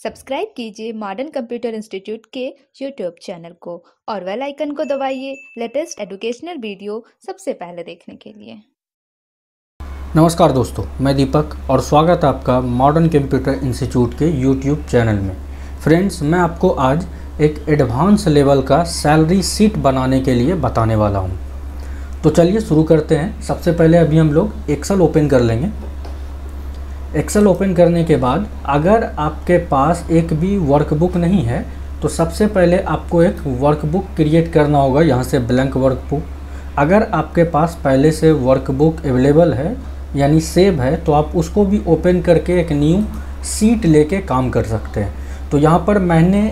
Subscribe कीजिए modern computer institute के YouTube channel को और बेल आइकन को दबाइए लेटेस्ट एजुकेशनल वीडियो सबसे पहले देखने के लिए। नमस्कार दोस्तों, मैं दीपक और स्वागत है आपका मॉडर्न कंप्यूटर इंस्टीट्यूट के यूट्यूब चैनल में। फ्रेंड्स, मैं आपको आज एक एडवांस लेवल का सैलरी शीट बनाने के लिए बताने वाला हूं। तो चलिए शुरू करते हैं। सबसे पहले अभी हम लोग एक्सेल ओपन कर लेंगे। एक्सेल ओपन करने के बाद अगर आपके पास एक भी वर्कबुक नहीं है तो सबसे पहले आपको एक वर्कबुक क्रिएट करना होगा, यहाँ से ब्लैंक वर्कबुक। अगर आपके पास पहले से वर्कबुक अवेलेबल है यानी सेव है तो आप उसको भी ओपन करके एक न्यू शीट लेके काम कर सकते हैं। तो यहाँ पर मैंने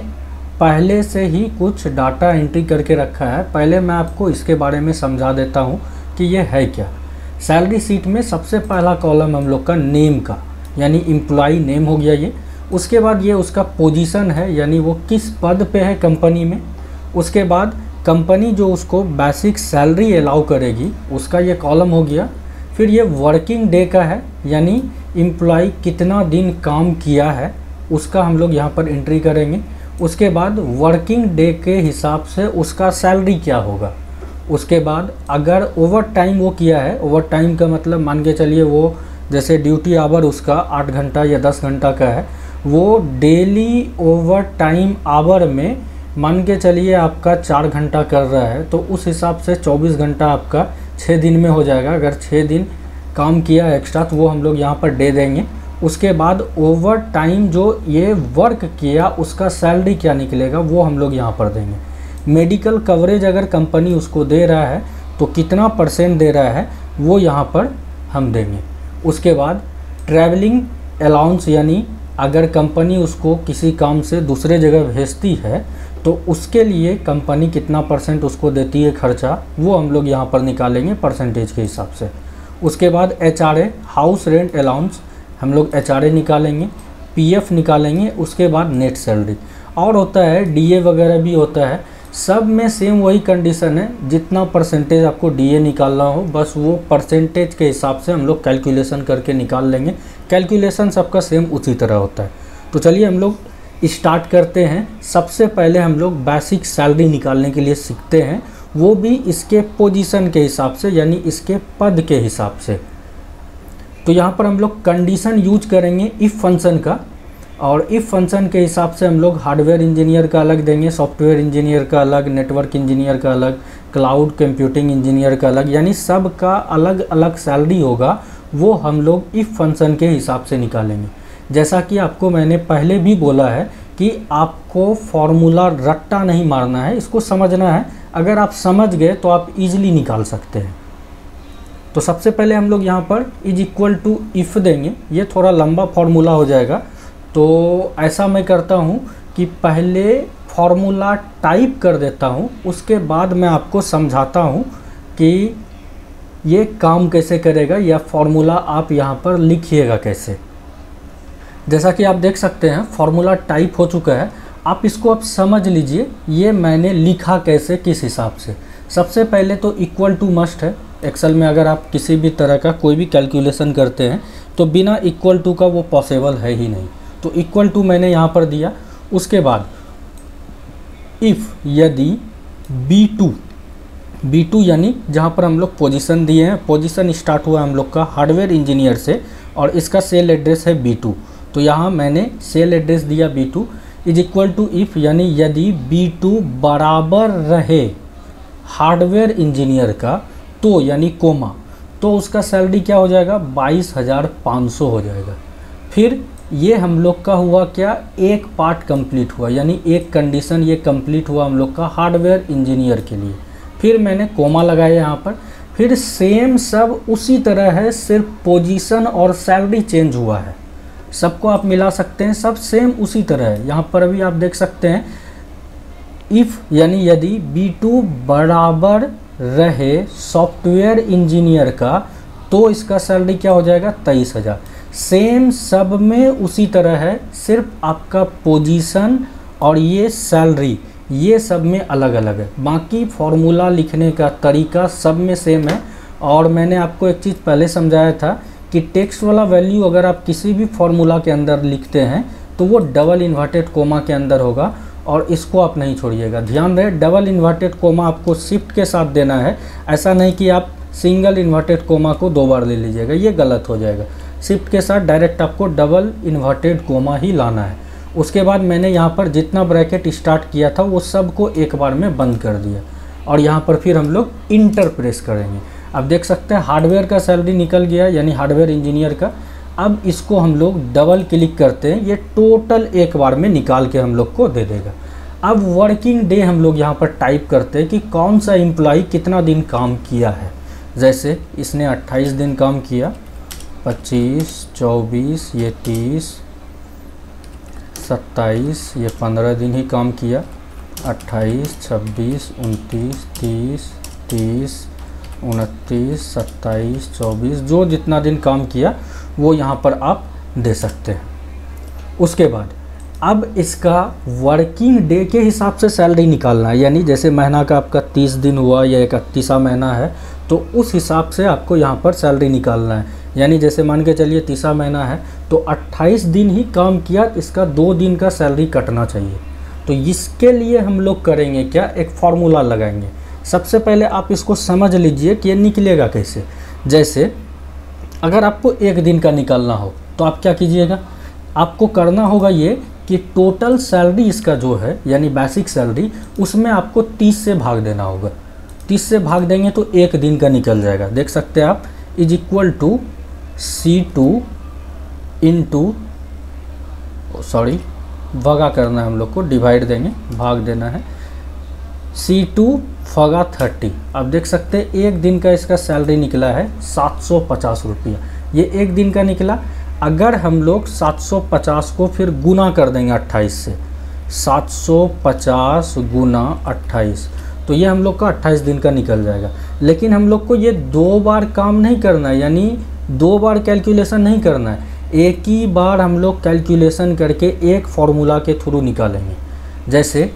पहले से ही कुछ डाटा एंट्री करके रखा है। पहले मैं आपको इसके बारे में समझा देता हूँ कि ये है क्या। सैलरी शीट में सबसे पहला कॉलम हम लोग का नेम का यानी एम्प्लॉई नेम हो गया ये। उसके बाद ये उसका पोजीशन है यानी वो किस पद पे है कंपनी में। उसके बाद कंपनी जो उसको बेसिक सैलरी अलाउ करेगी उसका ये कॉलम हो गया। फिर ये वर्किंग डे का है यानी एम्प्लॉई कितना दिन काम किया है उसका हम लोग यहाँ पर एंट्री करेंगे। उसके बाद वर्किंग डे के हिसाब से उसका सैलरी क्या होगा। उसके बाद अगर ओवर टाइम वो किया है, ओवर टाइम का मतलब मान के चलिए वो जैसे ड्यूटी आवर उसका 8 घंटा या 10 घंटा का है, वो डेली ओवर टाइम आवर में मान के चलिए आपका 4 घंटा कर रहा है तो उस हिसाब से 24 घंटा आपका 6 दिन में हो जाएगा। अगर 6 दिन काम किया एक्स्ट्रा तो वो हम लोग यहाँ पर दे देंगे। उसके बाद ओवर टाइम जो ये वर्क किया उसका सैलरी क्या निकलेगा वो हम लोग यहाँ पर देंगे। मेडिकल कवरेज अगर कंपनी उसको दे रहा है तो कितना % दे रहा है वो यहाँ पर हम देंगे। उसके बाद ट्रैवलिंग अलाउंस यानी अगर कंपनी उसको किसी काम से दूसरे जगह भेजती है तो उसके लिए कंपनी कितना % उसको देती है खर्चा, वो हम लोग यहाँ पर निकालेंगे परसेंटेज के हिसाब से। उसके बाद HRA हाउस रेंट अलाउंस हम लोग HRA निकालेंगे, PF निकालेंगे। उसके बाद नेट सैलरी और होता है DA वगैरह भी होता है। सब में सेम वही कंडीशन है, जितना % आपको DA निकालना हो बस वो % के हिसाब से हम लोग कैलकुलेशन करके निकाल लेंगे। कैलकुलेशन सबका सेम उसी तरह होता है। तो चलिए हम लोग स्टार्ट करते हैं। सबसे पहले हम लोग बेसिक सैलरी निकालने के लिए सीखते हैं, वो भी इसके पोजीशन के हिसाब से यानी इसके पद के हिसाब से। तो यहाँ पर हम लोग कंडीशन यूज करेंगे इफ़ फंक्शन का, और इफ़ फंक्शन के हिसाब से हम लोग हार्डवेयर इंजीनियर का अलग देंगे, सॉफ्टवेयर इंजीनियर का अलग, नेटवर्क इंजीनियर का अलग, क्लाउड कंप्यूटिंग इंजीनियर का अलग, यानी सब का अलग अलग सैलरी होगा। वो हम लोग इफ़ फंक्शन के हिसाब से निकालेंगे। जैसा कि आपको मैंने पहले भी बोला है कि आपको फॉर्मूला रट्टा नहीं मारना है, इसको समझना है। अगर आप समझ गए तो आप ईजिली निकाल सकते हैं। तो सबसे पहले हम लोग यहाँ पर इज इक्वल टू इफ़ देंगे। ये थोड़ा लंबा फॉर्मूला हो जाएगा तो ऐसा मैं करता हूँ कि पहले फॉर्मूला टाइप कर देता हूँ, उसके बाद मैं आपको समझाता हूँ कि ये काम कैसे करेगा या फॉर्मूला आप यहाँ पर लिखिएगा कैसे। जैसा कि आप देख सकते हैं फॉर्मूला टाइप हो चुका है। आप इसको अब समझ लीजिए ये मैंने लिखा कैसे, किस हिसाब से। सबसे पहले तो इक्वल टू मस्ट है। एक्सेल में अगर आप किसी भी तरह का कोई भी कैलकुलेशन करते हैं तो बिना इक्वल टू का वो पॉसिबल है ही नहीं। तो इक्वल टू मैंने यहाँ पर दिया। उसके बाद इफ़ यदि B2 यानी जहाँ पर हम लोग पोजीशन दिए हैं, पोजीशन स्टार्ट हुआ हम लोग का हार्डवेयर इंजीनियर से और इसका सेल एड्रेस है B2, तो यहाँ मैंने सेल एड्रेस दिया B2 is equal to if यानी यदि B2 बराबर रहे हार्डवेयर इंजीनियर का तो यानी कोमा, तो उसका सैलरी क्या हो जाएगा 22,500 हो जाएगा। फिर ये हम लोग का हुआ क्या, एक पार्ट कंप्लीट हुआ यानी एक कंडीशन ये कंप्लीट हुआ हम लोग का हार्डवेयर इंजीनियर के लिए। फिर मैंने कोमा लगाया यहाँ पर। फिर सेम सब उसी तरह है, सिर्फ पोजीशन और सैलरी चेंज हुआ है। सबको आप मिला सकते हैं, सब सेम उसी तरह है। यहाँ पर अभी आप देख सकते हैं इफ़ यानी यदि B2 बराबर रहे सॉफ्टवेयर इंजीनियर का तो इसका सैलरी क्या हो जाएगा 23,000। सेम सब में उसी तरह है, सिर्फ आपका पोजीशन और ये सैलरी ये सब में अलग अलग है। बाकी फॉर्मूला लिखने का तरीका सब में सेम है। और मैंने आपको एक चीज़ पहले समझाया था कि टेक्स्ट वाला वैल्यू अगर आप किसी भी फॉर्मूला के अंदर लिखते हैं तो वो डबल इन्वर्टेड कोमा के अंदर होगा और इसको आप नहीं छोड़िएगा। ध्यान रहे, डबल इन्वर्टेड कोमा आपको शिफ्ट के साथ देना है, ऐसा नहीं कि आप सिंगल इन्वर्टेड कोमा को 2 बार ले लीजिएगा, ये गलत हो जाएगा। शिफ्ट के साथ डायरेक्ट आपको डबल इन्वर्टेड कोमा ही लाना है। उसके बाद मैंने यहाँ पर जितना ब्रैकेट स्टार्ट किया था वो सब को एक बार में बंद कर दिया और यहाँ पर फिर हम लोग इंटर प्रेस करेंगे। अब देख सकते हैं हार्डवेयर का सैलरी निकल गया, यानी हार्डवेयर इंजीनियर का। अब इसको हम लोग डबल क्लिक करते हैं, ये टोटल एक बार में निकाल के हम लोग को दे देगा। अब वर्किंग डे हम लोग यहाँ पर टाइप करते हैं कि कौन सा एम्प्लॉय कितना दिन काम किया है। जैसे इसने 28 दिन काम किया, 25, 24, ये 30, 27, ये 15 दिन ही काम किया, 28, 26, 29, 30, 30, 29, 27, 24, जो जितना दिन काम किया वो यहाँ पर आप दे सकते हैं। उसके बाद अब इसका वर्किंग डे के हिसाब से सैलरी निकालना है, यानी जैसे महीना का आपका 30 दिन हुआ या 31वां महीना है तो उस हिसाब से आपको यहाँ पर सैलरी निकालना है। यानी जैसे मान के चलिए 30वां महीना है तो 28 दिन ही काम किया, इसका 2 दिन का सैलरी कटना चाहिए। तो इसके लिए हम लोग करेंगे क्या, एक फार्मूला लगाएंगे। सबसे पहले आप इसको समझ लीजिए कि ये निकलेगा कैसे। जैसे अगर आपको 1 दिन का निकालना हो तो आप क्या कीजिएगा, आपको करना होगा ये कि टोटल सैलरी इसका जो है यानी बेसिक सैलरी, उसमें आपको 30 से भाग देना होगा। 30 से भाग देंगे तो 1 दिन का निकल जाएगा। देख सकते हैं आप, is equal to C2 into भगा करना है हम लोग को, डिवाइड देंगे, भाग देना है, C2 फगा 30। अब देख सकते हैं 1 दिन का इसका सैलरी निकला है 750 रुपया, ये 1 दिन का निकला। अगर हम लोग 750 को फिर गुना कर देंगे 28 से, 750 गुना 28, तो ये हम लोग का 28 दिन का निकल जाएगा। लेकिन हम लोग को ये 2 बार काम नहीं करना है, यानी 2 बार कैलकुलेशन नहीं करना है, एक ही बार हम लोग कैलकुलेशन करके एक फॉर्मूला के थ्रू निकालेंगे। जैसे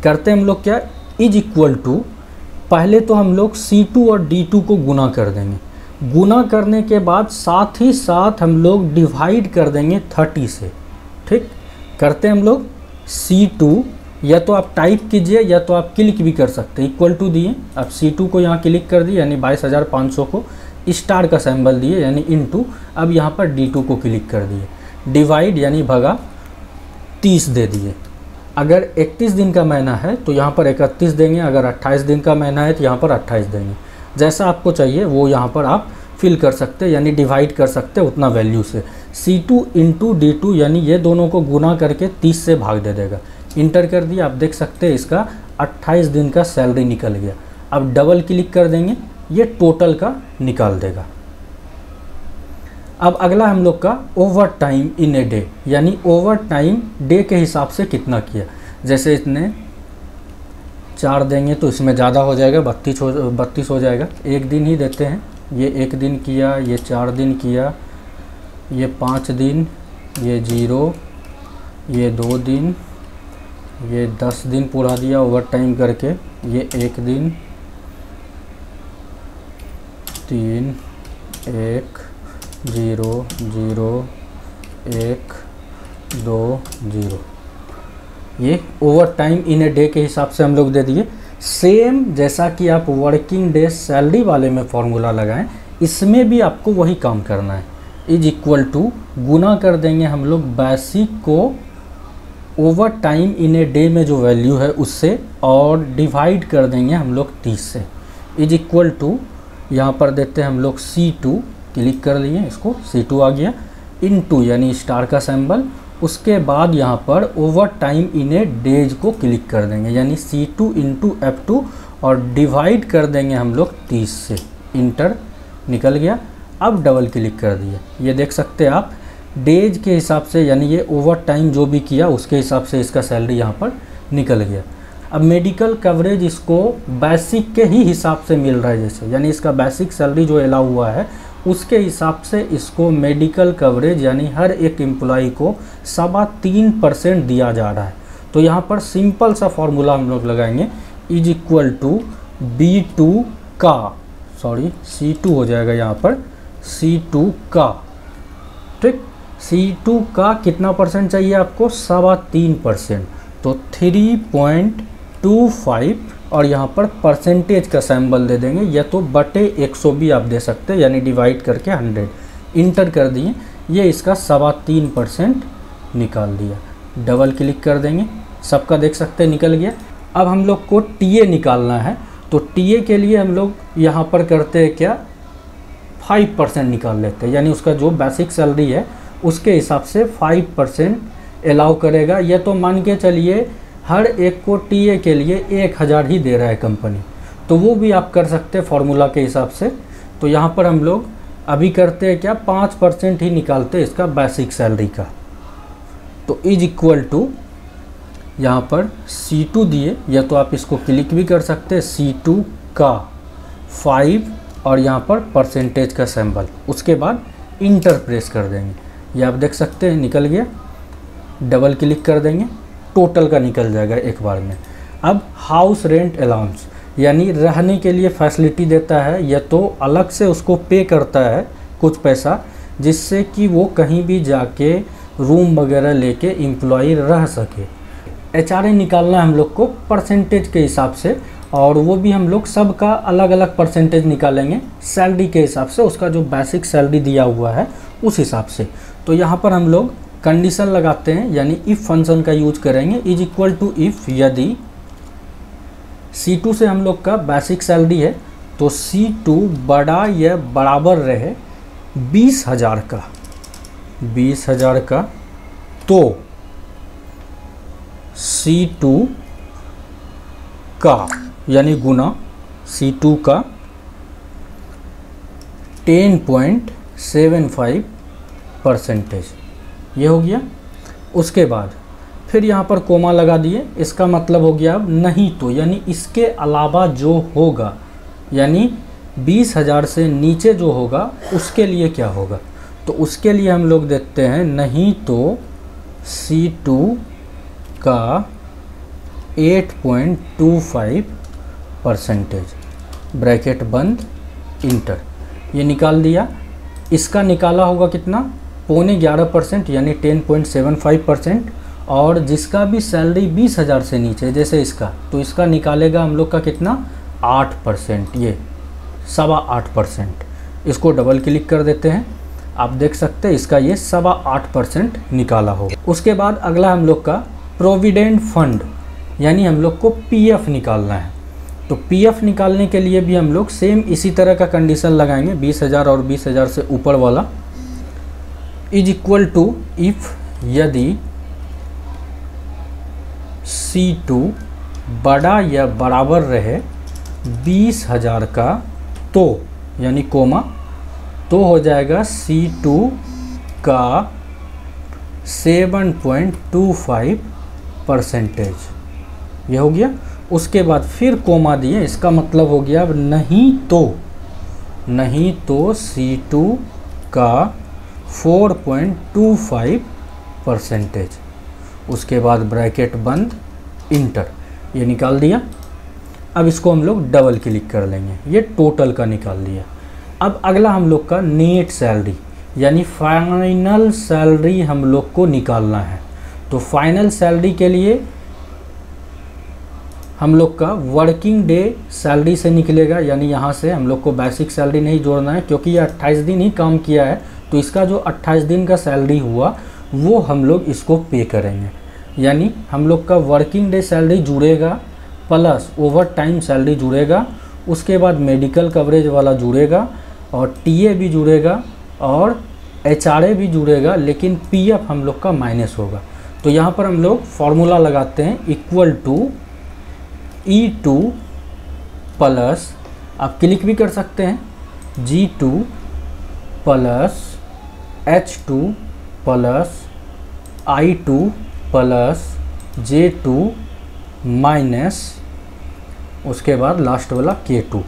करते हम लोग क्या, इज इक्वल टू, पहले तो हम लोग C2 और D2 को गुना कर देंगे, गुना करने के बाद साथ ही साथ हम लोग डिवाइड कर देंगे 30 से। ठीक, करते हम लोग C2, या तो आप टाइप कीजिए या तो आप क्लिक भी कर सकते हैं, इक्वल टू दिए, अब C2 को यहाँ क्लिक कर दिए यानी 22,500 को स्टार का सिंबल दिए यानी इनटू, अब यहाँ पर D2 को क्लिक कर दिए, डिवाइड यानी भगा 30 दे दिए। अगर 31 दिन का महीना है तो यहाँ पर 31 देंगे, अगर 28 दिन का महीना है तो यहाँ पर 28 देंगे। जैसा आपको चाहिए वो यहाँ पर आप फिल कर सकते हैं, यानी डिवाइड कर सकते हैं उतना वैल्यू से। C2 इंटू D2 यानी ये दोनों को गुना करके 30 से भाग दे देगा। इंटर कर दिया, आप देख सकते हैं इसका 28 दिन का सैलरी निकल गया। अब डबल क्लिक कर देंगे, ये टोटल का निकाल देगा। अब अगला हम लोग का over time in a day, यानी ओवर टाइम डे के हिसाब से कितना किया। जैसे इसने 4 देंगे तो इसमें ज़्यादा हो जाएगा, 32 हो जाएगा। 1 दिन ही देते हैं, ये 1 दिन किया, ये 4 दिन किया, ये 5 दिन, ये 0, ये 2 दिन, ये 10 दिन पूरा दिया ओवर टाइम करके, ये 1 दिन, 3, 1, 0, 0, 1, 2, 0, ये over time in a day के हिसाब से हम लोग दे दिए। सेम जैसा कि आप वर्किंग डे सैलरी वाले में फॉर्मूला लगाएं, इसमें भी आपको वही काम करना है। इज इक्वल टू गुना कर देंगे हम लोग बेसिक को over time in a day में जो वैल्यू है उससे, और डिवाइड कर देंगे हम लोग 30 से। इज इक्वल टू यहाँ पर देते हैं हम लोग C2, क्लिक कर लिए, इसको C2 आ गया, इनटू यानी स्टार का सिंबल, उसके बाद यहाँ पर over time in A days को क्लिक कर देंगे यानी C2 इंटू F2 और डिवाइड कर देंगे हम लोग 30 से। इंटर, निकल गया। अब डबल क्लिक कर दिए, ये देख सकते हैं आप डेज के हिसाब से, यानी ये ओवर टाइम जो भी किया उसके हिसाब से इसका सैलरी यहाँ पर निकल गया। अब मेडिकल कवरेज इसको बेसिक के ही हिसाब से मिल रहा है, जैसे यानी इसका बेसिक सैलरी जो अलाउ हुआ है उसके हिसाब से इसको मेडिकल कवरेज यानी हर एक एम्प्लॉई को 3.25% दिया जा रहा है। तो यहाँ पर सिंपल सा फॉर्मूला हम लोग लगाएंगे, इज इक्वल टू B2 का, C2 हो जाएगा यहाँ पर, C2 का, ठीक, C2 का कितना परसेंट चाहिए आपको, 3.25%, तो 3.25 और यहाँ पर परसेंटेज का सिंबल दे देंगे, या तो बटे 100 भी आप दे सकते हैं, यानी डिवाइड करके 100 इंटर कर दिए, ये इसका 3.25% निकाल दिया। डबल क्लिक कर देंगे, सबका देख सकते हैं निकल गया। अब हम लोग को टीए निकालना है, तो टीए के लिए हम लोग यहाँ पर करते हैं क्या, 5% निकाल लेते हैं, यानी उसका जो बेसिक सैलरी है उसके हिसाब से 5% अलाउ करेगा। या तो मान के चलिए हर एक को टीए के लिए 1000 ही दे रहा है कंपनी, तो वो भी आप कर सकते हैं फॉर्मूला के हिसाब से। तो यहाँ पर हम लोग अभी करते हैं क्या, 5% ही निकालते हैं इसका बेसिक सैलरी का। तो इज इक्वल टू यहाँ पर C2 दिए, या तो आप इसको क्लिक भी कर सकते हैं, C2 का 5 और यहाँ पर परसेंटेज का सिंबल, उसके बाद इंटर प्रेस कर देंगे, ये आप देख सकते हैं निकल गया। डबल क्लिक कर देंगे, टोटल का निकल जाएगा एक बार में। अब हाउस रेंट अलाउंस, यानी रहने के लिए फैसिलिटी देता है, या तो अलग से उसको पे करता है कुछ पैसा, जिससे कि वो कहीं भी जाके रूम वगैरह लेके एम्प्लॉय रह सके। HRA निकालना है हम लोग को परसेंटेज के हिसाब से, और वो भी हम लोग सबका अलग अलग परसेंटेज निकालेंगे सैलरी के हिसाब से, उसका जो बेसिक सैलरी दिया हुआ है उस हिसाब से। तो यहाँ पर हम लोग कंडीशन लगाते हैं, यानी इफ़ फंक्शन का यूज करेंगे, इज इक्वल टू इफ़ यदि C2 से हम लोग का बेसिक सैलरी है तो C2 बड़ा या बराबर रहे 20,000 का, तो C2 का यानी गुना C2 का 10.75%, ये हो गया। उसके बाद फिर यहाँ पर कोमा लगा दिए, इसका मतलब हो गया अब नहीं तो, यानी इसके अलावा जो होगा, यानी 20,000 से नीचे जो होगा उसके लिए क्या होगा। तो उसके लिए हम लोग देखते हैं, नहीं तो C2 का 8.25%, ब्रैकेट बंद, इंटर, ये निकाल दिया। इसका निकाला होगा कितना, 11.25% यानी 10.75%, और जिसका भी सैलरी 20,000 से नीचे जैसे इसका, तो इसका निकालेगा हम लोग का कितना, 8%, ये 8.25%। इसको डबल क्लिक कर देते हैं, आप देख सकते हैं इसका ये 8.25% निकाला होगा। उसके बाद अगला हम लोग का प्रोविडेंट फंड, यानी हम लोग को पीएफ निकालना है। तो पीएफ निकालने के लिए भी हम लोग सेम इसी तरह का कंडीशन लगाएंगे, 20,000 और 20,000 से ऊपर वाला, इज इक्वल टू इफ यदि C2 बड़ा या बराबर रहे 20,000 का, तो यानी कोमा, तो हो जाएगा C2 का 7.25%, ये हो गया। उसके बाद फिर कोमा दिए, इसका मतलब हो गया अब नहीं तो C2 का 4.25%, उसके बाद ब्रैकेट बंद, इंटर, ये निकाल दिया। अब इसको हम लोग डबल क्लिक कर लेंगे, ये टोटल का निकाल दिया। अब अगला हम लोग का नेट सैलरी, यानी फाइनल सैलरी हम लोग को निकालना है। तो फाइनल सैलरी के लिए हम लोग का वर्किंग डे सैलरी से निकलेगा, यानी यहाँ से हम लोग को बेसिक सैलरी नहीं जोड़ना है, क्योंकि ये 28 दिन ही काम किया है, तो इसका जो 28 दिन का सैलरी हुआ वो हम लोग इसको पे करेंगे। यानी हम लोग का वर्किंग डे सैलरी जुड़ेगा प्लस ओवर टाइम सैलरी जुड़ेगा, उसके बाद मेडिकल कवरेज वाला जुड़ेगा, और टीए भी जुड़ेगा, और HRA भी जुड़ेगा, लेकिन पीएफ हम लोग का माइनस होगा। तो यहाँ पर हम लोग फॉर्मूला लगाते हैं, इक्वल टू E2 प्लस, आप क्लिक भी कर सकते हैं, G2 plus H2 plus I2 plus J2 minus, उसके बाद लास्ट वाला K2,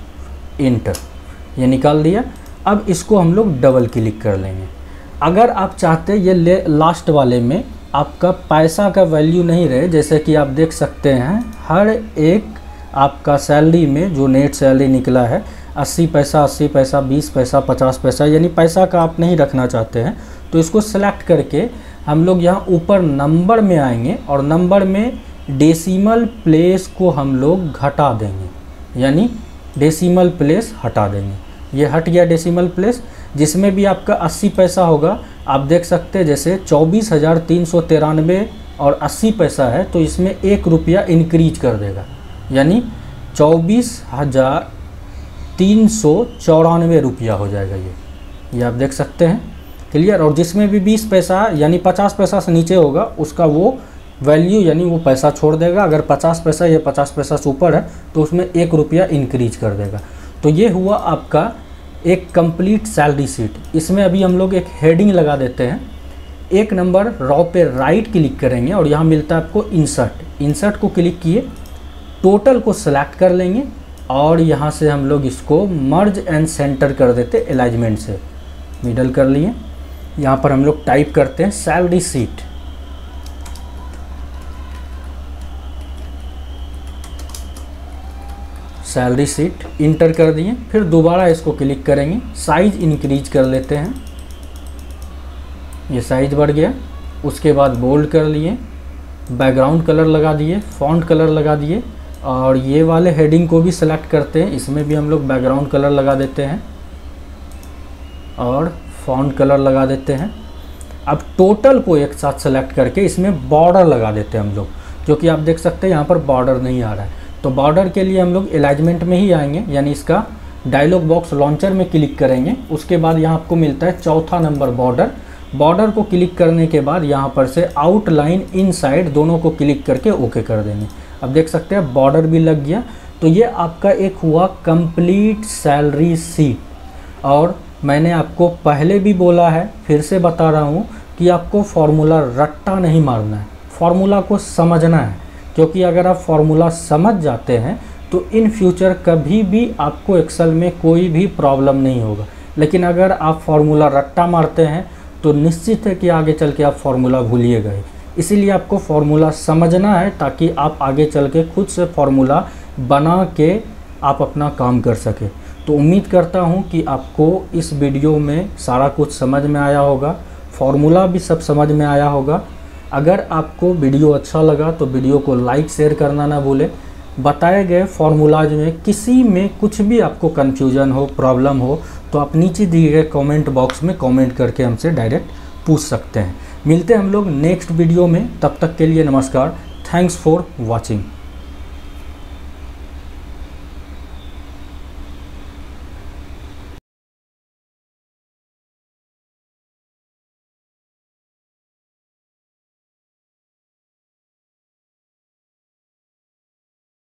इंटर, ये निकाल दिया। अब इसको हम लोग डबल क्लिक कर लेंगे। अगर आप चाहते ये लास्ट वाले में आपका पैसा का वैल्यू नहीं रहे, जैसे कि आप देख सकते हैं हर एक आपका सैलरी में जो नेट सैलरी निकला है 80 पैसा, 20 पैसा, 50 पैसा, यानी पैसा का आप नहीं रखना चाहते हैं, तो इसको सेलेक्ट करके हम लोग यहाँ ऊपर नंबर में आएंगे और नंबर में डेसिमल प्लेस को हम लोग घटा देंगे, यानी डेसिमल प्लेस हटा देंगे। ये हट गया डेसिमल प्लेस। जिसमें भी आपका 80 पैसा होगा, आप देख सकते हैं जैसे 24,393 और 80 पैसा है, तो इसमें 1 रुपया इंक्रीज कर देगा, यानी 24,394 रुपया हो जाएगा ये आप देख सकते हैं। क्लियर। और जिसमें भी 20 पैसा यानी 50 पैसा से नीचे होगा उसका वो वैल्यू यानी वो पैसा छोड़ देगा। अगर 50 पैसा या 50 पैसा से ऊपर है तो उसमें 1 रुपया इंक्रीज कर देगा। तो ये हुआ आपका एक कंप्लीट सैलरी शीट। इसमें अभी हम लोग एक हेडिंग लगा देते हैं। 1 नंबर रॉ पे राइट क्लिक करेंगे और यहाँ मिलता है आपको इंसर्ट। इंसर्ट को क्लिक किए, टोटल को सिलेक्ट कर लेंगे और यहाँ से हम लोग इसको मर्ज एंड सेंटर कर देते अलाइनमेंट से, मिडल कर लिए। यहाँ पर हम लोग टाइप करते हैं salary sheet. Salary sheet inter कर दिए। फिर दोबारा इसको क्लिक करेंगे, साइज इंक्रीज कर लेते हैं, ये साइज बढ़ गया। उसके बाद बोल्ड कर लिए, बैकग्राउंड कलर लगा दिए, फॉन्ट कलर लगा दिए और ये वाले हेडिंग को भी सिलेक्ट करते हैं। इसमें भी हम लोग बैकग्राउंड कलर लगा देते हैं और फॉन्ट कलर लगा देते हैं। अब टोटल को एक साथ सेलेक्ट करके इसमें बॉर्डर लगा देते हैं हम लोग, जो कि आप देख सकते हैं यहाँ पर बॉर्डर नहीं आ रहा है। तो बॉर्डर के लिए हम लोग अलाइनमेंट में ही आएंगे, यानी इसका डायलॉग बॉक्स लॉन्चर में क्लिक करेंगे। उसके बाद यहाँ आपको मिलता है चौथा नंबर बॉर्डर। बॉर्डर को क्लिक करने के बाद यहाँ पर से आउटलाइन इनसाइड दोनों को क्लिक करके ओके कर देंगे। अब देख सकते हैं बॉर्डर भी लग गया। तो ये आपका एक हुआ कंप्लीट सैलरी शीट। और मैंने आपको पहले भी बोला है, फिर से बता रहा हूँ कि आपको फार्मूला रट्टा नहीं मारना है, फार्मूला को समझना है। क्योंकि अगर आप फार्मूला समझ जाते हैं तो इन फ्यूचर कभी भी आपको एक्सेल में कोई भी प्रॉब्लम नहीं होगा। लेकिन अगर आप फार्मूला रट्टा मारते हैं तो निश्चित है कि आगे चल के आप फार्मूला भूलिएगा ही। इसीलिए आपको फार्मूला समझना है ताकि आप आगे चल के खुद से फार्मूला बना के आप अपना काम कर सकें। तो उम्मीद करता हूं कि आपको इस वीडियो में सारा कुछ समझ में आया होगा, फार्मूला भी सब समझ में आया होगा। अगर आपको वीडियो अच्छा लगा तो वीडियो को लाइक शेयर करना ना भूलें। बताए गए फार्मूलाज में किसी में कुछ भी आपको कन्फ्यूजन हो, प्रॉब्लम हो तो आप नीचे दिए गए कमेंट बॉक्स में कमेंट करके हमसे डायरेक्ट पूछ सकते हैं। मिलते हैं हम लोग नेक्स्ट वीडियो में, तब तक के लिए नमस्कार। Thanks for watching.